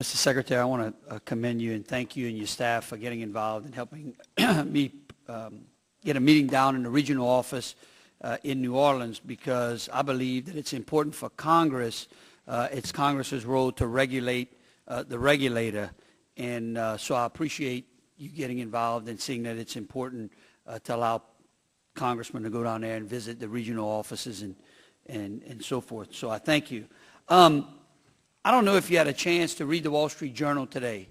Mr. Secretary, I want to commend you and thank you and your staff for getting involved and helping me get a meeting down in the regional office in New Orleans, because I believe that it's important for Congress. It's Congress's role to regulate the regulator. And so I appreciate you getting involved and seeing that it's important to allow congressmen to go down there and visit the regional offices and so forth. So I thank you. I don't know if you had a chance to read the Wall Street Journal today,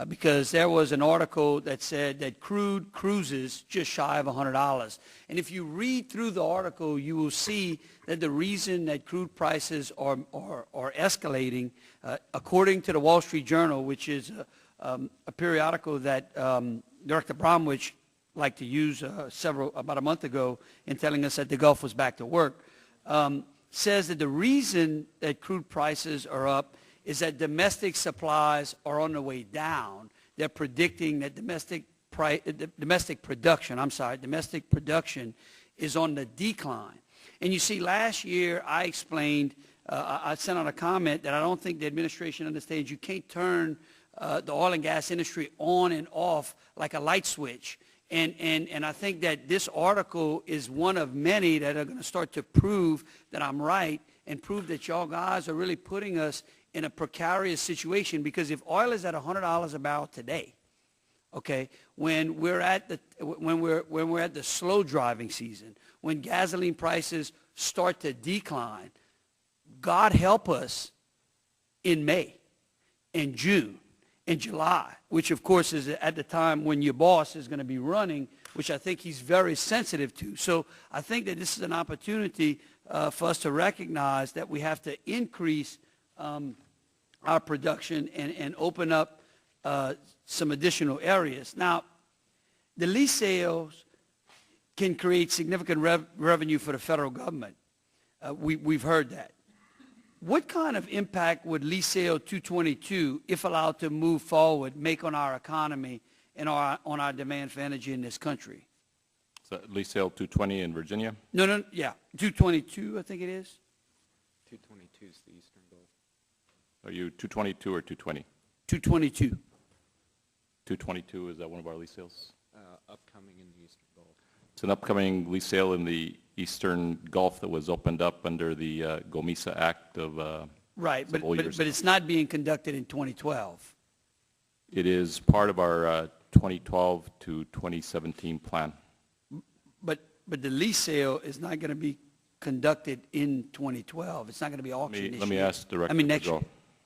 because there was an article that said that crude cruises just shy of $100. And if you read through the article, you will see that the reason that crude prices are escalating, according to the Wall Street Journal, which is a periodical that Director Bromwich liked to use about a month ago in telling us that the Gulf was back to work, says that the reason that crude prices are up is that domestic supplies are on the way down. They're predicting that domestic production is on the decline. And you see, last year I explained, I sent out a comment that I don't think the administration understands you can't turn the oil and gas industry on and off like a light switch. And I think that this article is one of many that are going to start to prove that I'm right and prove that y'all guys are really putting us in a precarious situation. Because if oil is at $100 a barrel today, okay, when we're at the slow driving season, when gasoline prices start to decline, God help us in May, in June, in July, which of course is at the time when your boss is going to be running, which I think he's very sensitive to. So I think that this is an opportunity for us to recognize that we have to increase our production and open up some additional areas. Now, the lease sales can create significant revenue for the federal government. We've heard that. What kind of impact would lease sale 222, if allowed to move forward, make on our economy and on our demand for energy in this country? So lease sale 220 in Virginia? No, 222, I think it is. 222 is the Eastern Gulf. Are you 222 or 220? 222. 222, is that one of our lease sales? Upcoming in the Eastern Gulf. It's an upcoming lease sale in the Eastern Gulf that was opened up under the GOMESA Act of right, but it's not being conducted in 2012. It is part of our 2012 to 2017 plan. But the lease sale is not going to be conducted in 2012. It's not going to be auctioned this year. Let me ask Director next year.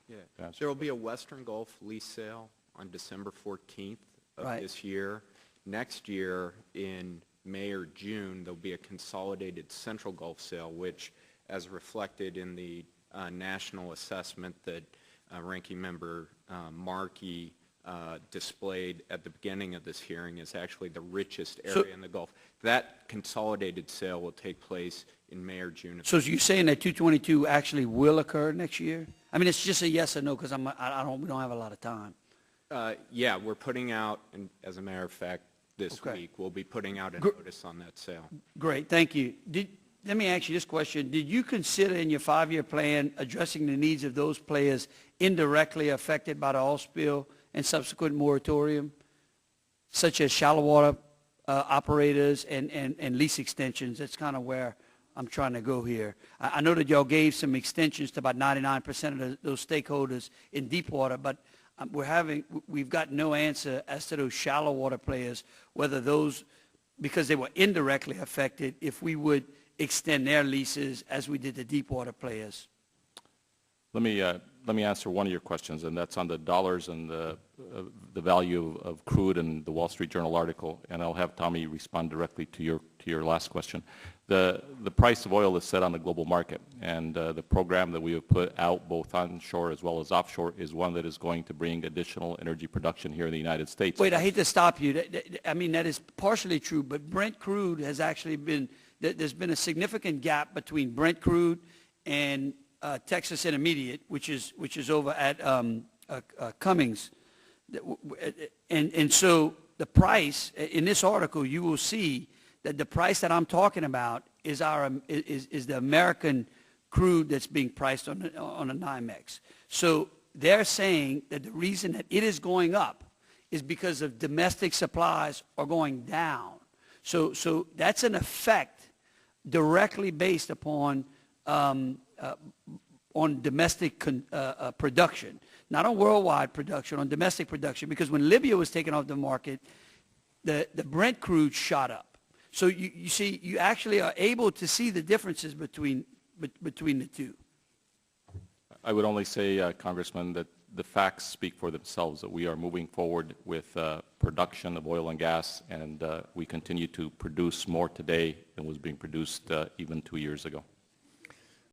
Yeah. There will be a Western Gulf lease sale on December 14th of this year. Next year, in May or June, there'll be a consolidated Central Gulf sale, which, as reflected in the national assessment that Ranking Member Markey displayed at the beginning of this hearing, is actually the richest area in the Gulf. That consolidated sale will take place in May or June. So you're saying that 222 actually will occur next year? I mean, it's just a yes or no, because we don't have a lot of time. Yeah, we're putting out, and as a matter of fact, this week, we'll be putting out a notice on that sale. Great, thank you. Let me ask you this question. Did you consider in your 5-year plan addressing the needs of those players indirectly affected by the oil spill and subsequent moratorium, such as shallow water operators and lease extensions? That's kind of where I'm trying to go here. I know that y'all gave some extensions to about 99% of those stakeholders in deep water, but we've got no answer as to those shallow water players, whether those, because they were indirectly affected, if we would extend their leases as we did the deep water players. Let me answer one of your questions, and that's on the dollars and the value of crude and the Wall Street Journal article, and I'll have Tommy respond directly to your last question. The price of oil is set on the global market, and the program that we have put out both onshore as well as offshore is one that is going to bring additional energy production here in the United States. Wait, I hate to stop you. I mean, that is partially true, but Brent crude has actually been, there's been a significant gap between Brent crude and Texas Intermediate, which is over at Cummings. And so the price, in this article, you will see that the price that I'm talking about is the American crude that's being priced on the NYMEX. So they're saying that the reason that it is going up is because of domestic supplies are going down. So that's an effect directly based upon domestic production, not on worldwide production, on domestic production. Because when Libya was taken off the market, the Brent crude shot up. So you see, you actually are able to see the differences between the two. I would only say, Congressman, that the facts speak for themselves, that we are moving forward with production of oil and gas, and we continue to produce more today than was being produced even 2 years ago.